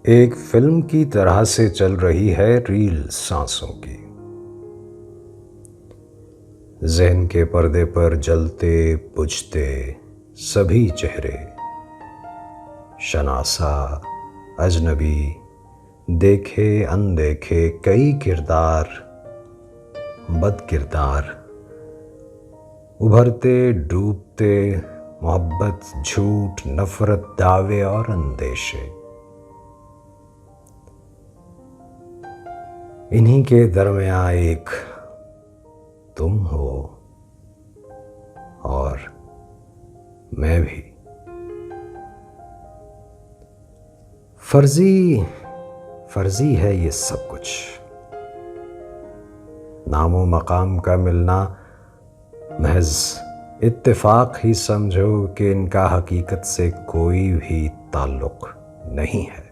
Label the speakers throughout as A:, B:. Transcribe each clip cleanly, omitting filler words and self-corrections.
A: एक फिल्म की तरह से चल रही है रील सांसों की। ज़हन के पर्दे पर जलते बुझते सभी चेहरे, शनासा अजनबी, देखे अनदेखे कई किरदार, बद किरदार, उभरते डूबते, मोहब्बत, झूठ, नफरत, दावे और अंदेशे। इन्हीं के दरमियां एक तुम हो और मैं भी। फर्जी है ये सब कुछ। नामो मकाम का मिलना महज इत्तेफाक ही समझो कि इनका हकीकत से कोई भी ताल्लुक नहीं है।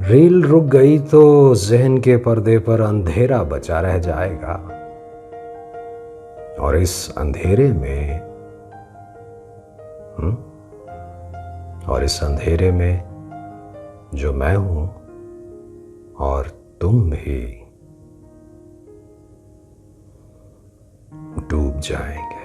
A: रील रुक गई तो ज़हन के पर्दे पर अंधेरा बचा रह जाएगा, और इस अंधेरे में जो मैं हूं और तुम भी डूब जाएंगे।